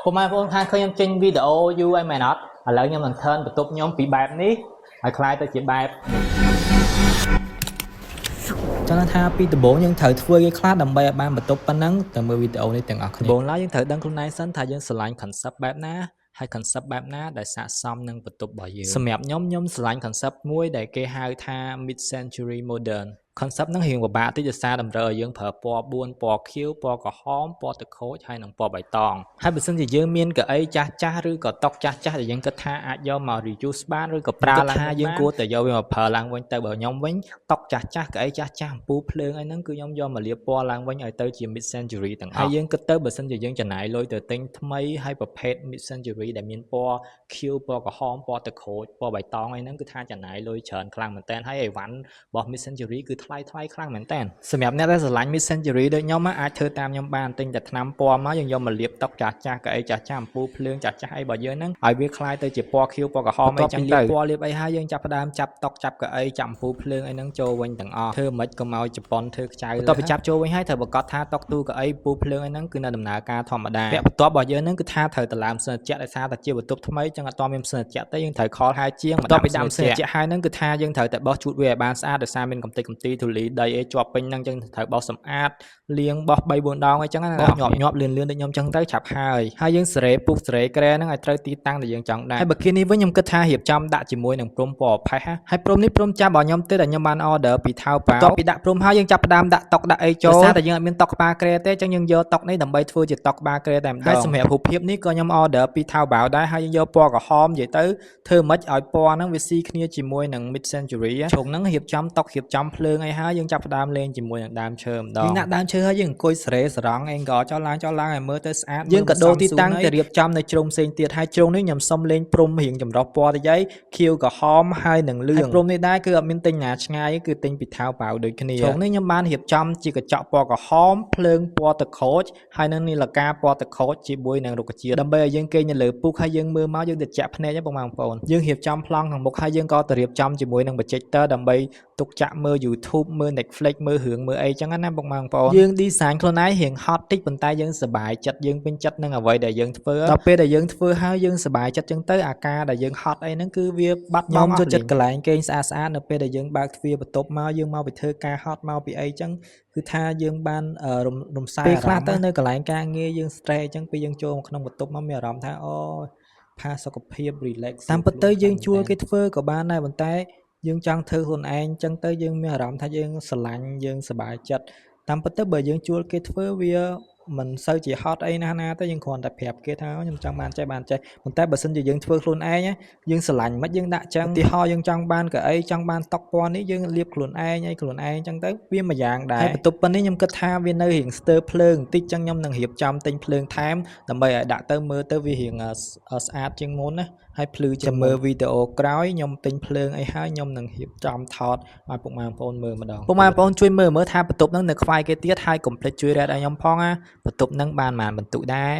ពុកម៉ែបងប្អូនខាងឃើញខ្ញុំចេញវីដេអូយូរហើយមែនអត់ឥឡូវខ្ញុំនឹងថើនបន្ទប់ខ្ញុំពីបែបនេះឲ្យคล้ายទៅជាបែបចង់ថាពីដំបូងយើងត្រូវធ្វើគេខ្លះដើម្បីឲ្យបានបន្ទប់ប៉ុណ្ណឹងទៅមើលវីដេអូនេះទាំងអស់គ្នាដំបូងឡើយយើងត្រូវដឹងខ្លួនឯងសិនថាយើងស្រឡាញ់ concept បែបណាហើយ concept បែបណាដែលស័ក្តិសមនឹងបន្ទប់របស់យើងសម្រាប់ខ្ញុំស្រឡាញ់ concept មួយដែលគេហៅថា mid century modern concept ហ្នឹងរៀងពិបាកតិចដោយសារតម្រូវឲ្យយើងប្រើពណ៌4ពណ៌ខៀវពណ៌ក្រហមពណ៌ទឹកក្រូចហើយនិងពណ៌បៃតងហើយបើសិនជាយើងមានកៅអីចាស់ៗឬក៏តុចាស់ៗដែលយើងគិតថាអាចយកមក reuse បានឬក៏ប្រើឡើងថាយើងគួរតែយកវាមកប្រើឡើងវិញទៅបើខ្ញុំវិញតុចាស់ៗកៅអីចាស់ៗអំពូលភ្លើងអីហ្នឹងគឺខ្ញុំយកមកលាបពណ៌ឡើងវិញឲ្យទៅជា mid century ទាំងអស់ហើយយើងគិតទៅបើសិនជាយើងចំណាយលុយទៅទិញថ្មីហើយប្រភេទ mid century ដែលមានពណ៌ខៀវពណ៌ក្រហមពណ៌ទឹកក្រូចពណ៌បៃតងអីហ្នឹងគឺថាចំណាយលុយច្រើនខ្លាំងមែនតើហើយអីវ៉ាន់របស់ mid century គឺថ្លៃខ្លាំងមែនសម្រាប់អ្នកដែលស្រឡាញ់ mid century ដូចខ្ញុំអាចធ្វើតាមខ្ញុំបានទិញតែថ្នាំពណ៌មកយើងយកមកលាបតុចាស់ៗកៅអីចាស់ៗអំពូលភ្លើងចាស់ៗអីរបស់យើងហ្នឹងឲ្យវាคล้ายទៅជាពណ៌ខៀវពណ៌ក្រហមអីចឹងទៅពណ៌លាបអីហើយយើងចាប់ផ្ដើមចាប់តុចាប់កៅអីចាប់អំពូលភ្លើងអីហ្នឹងចូលវិញទាំងអស់ធ្វើមិនក៏មកជប៉ុនធ្វើខ្ចៅបន្ទាប់ពីចាប់ចូលវិញហើយត្រូវប្រកាសថាតុទូកៅអីពូលភ្លើងអីហ្នឹងគឺនៅដំណើរការធម្មតាពាក់បន្ទាប់របស់យើងហ្នឹងគឺថាត្រូវទៅឡើងសិនជៈដោយសារតែជាបន្ទប់ថ្មីចឹងអត់តមានសិនជៈទេយើងត្រូវខលហាយជាងបន្ទាប់ពីដាំសិនជៈហើយហ្នឹងគឺថាយើងត្រូវតែបោះជូតវាឲ្យបានស្អាតដោយសារមានកម្ទេចកំទីធូលីដីអីជាប់ពេញហ្នឹងចឹងត្រូវបោសសម្អាតលាងបោះ 3-4 ដងអីចឹងណាញាប់លឿនដូចខ្ញុំចឹងទៅឆាប់ហើយយើងសេរីពុះសេរីក្រែហ្នឹងឲ្យត្រូវទីតាំងដែលយើងចង់ដែរហើយបើគៀននេះវិញខ្ញុំគិតថារៀបចំដាក់ជាមួយនឹងព្រំពណ៌ផេះហើយព្រំនេះព្រំចាំរបស់ខ្ញុំទេដែលខ្ញុំបាន order ពីថៅប៉ាវបន្ទាប់ពីដាក់ព្រំហើយយើងចាប់ផ្ដើមដាក់តុដាក់អីចូលដោយសារតែយើងអត់មានតុក្បាលក្រែទេចឹងយើងយកតុនេះដើម្បីធ្វើជាតុក្បាលក្រែតែម្ដងហើយសម្រាប់រូបភាពនេះក៏ខ្ញុំ order ពីថៅប៉ាវដែរហើយយើងយកពណ៌ក្រហមនិយាយទៅធ្វើម៉េចឲ្យពណ៌ហ្នឹងវាស៊ីគ្នាជាមួយនឹង mid century ជុងហ្នឹងរៀបចំតុរៀបចំភ្លើងអីហើយយើងចាប់ផ្ដើមលេងជាមួយនឹងដើមឈើម្ដងយើងដាក់ដើមឈើហើយយើងអង្គុយសេរីសរងអេងក៏ចោលឡើងឲ្យមើលទៅស្អាតយើងក៏ដូរទីតាំងទៅរៀបចំនៅជ្រុងផ្សេងទៀតហើយជ្រុងនេះខ្ញុំសុំលេងព្រំរៀងចម្រុះពណ៌តិចខៀវក្រហមហើយនឹងលឿងព្រំនេះដែរគឺអត់មានទិញណាឆ្ងាយគឺទិញពីថៅប៉ាវដូចគ្នាជ្រុងនេះខ្ញុំបានរៀបចំជាកញ្ចក់ពណ៌ក្រហមភ្លើងពណ៌ទឹកក្រូចហើយនឹងនីលកាពណ៌ទឹកក្រូចជាមួយនឹងរុក្ខជាតិដើម្បីឲ្យយើងគេងនៅលើពុកហើយយើងមើលមកយើងទៅចាក់ភ្នែកបងប្អូនយើងរៀបចំប្លង់ខាងមុខហើយយើងក៏ទៅរៀបចំជាមួយនឹង projector ដើម្បីទុកចាក់មើល YouTube មើល Netflix មើលរឿងមើលអីចឹងណាបងប្អូនយើង design ខ្លួនឯងរៀងហត់តិចប៉ុន្តែយើងសប្បាយចិត្តយើងពេញចិត្តនឹងអ្វីដែលយើងធ្វើដល់ពេលដែលយើងធ្វើហើយយើងសប្បាយចិត្តចឹងទៅអាការដែលយើងហត់អីហ្នឹងគឺវាបាត់មកចូលចិត្តកន្លែងគេងស្អាតនៅពេលដែលយើងបើកទ្វារបន្ទប់មកយើងមកពីធ្វើការហត់មកពីអីចឹងគឺថាយើងបានរំសាយពេលខ្លះទៅនៅកន្លែងការងារយើង stress អញ្ចឹងពេលយើងចូលមកក្នុងបន្ទប់មកមានអារម្មណ៍ថាអូផាសុខភាព relax តាមពិតទៅយើងជួលគេធ្វើក៏បានដែរប៉ុន្តែយើងចង់ធ្វើខ្លួនឯងអញ្ចឹងទៅយើងមានអារម្មណ៍ថាយើងស្រឡាញ់យើងសប្បាយចិត្តតាមពិតទៅបើយើងជួលគេធ្វើវាមិនសូវជាហត់អីណាទេយើងគ្រាន់តែប្រាប់គេថាខ្ញុំចង់បានចេះប៉ុន្តែបើសិនជាយើងធ្វើខ្លួនឯងយើងស្រឡាញ់មិនយើងដាក់ចឹងឧទាហរណ៍យើងចង់បានកៅអីចង់បានតុពណ៌នេះយើងលាបខ្លួនឯងចឹងទៅវាមួយយ៉ាងដែរហើយបន្ទប់ប៉ុណ្នេះខ្ញុំគិតថាវានៅរៀងស្ទើរភ្លើងបន្តិចចឹងខ្ញុំនឹងរៀបចំទិញភ្លើងថែមដើម្បីឲ្យដាក់ទៅមើលទៅវារៀងស្អាតជាងមុនណាហើយភ្លឺចាំមើលវីដេអូក្រោយខ្ញុំទិញភ្លើងអីហើយខ្ញុំនឹងរៀបចំថតឲ្យពុកម៉ែបងប្អូនមើលម្ដងពុកម៉ែបងប្អូនជួយមើលថាបន្ទប់ហ្នឹងនៅខ្វាយគេទៀតហើយកុំភ្លេចជួយរ៉េតឲ្យខ្ញុំផងណាបន្ទប់ហ្នឹងបានប៉ុន្មានបន្ទុកដែរ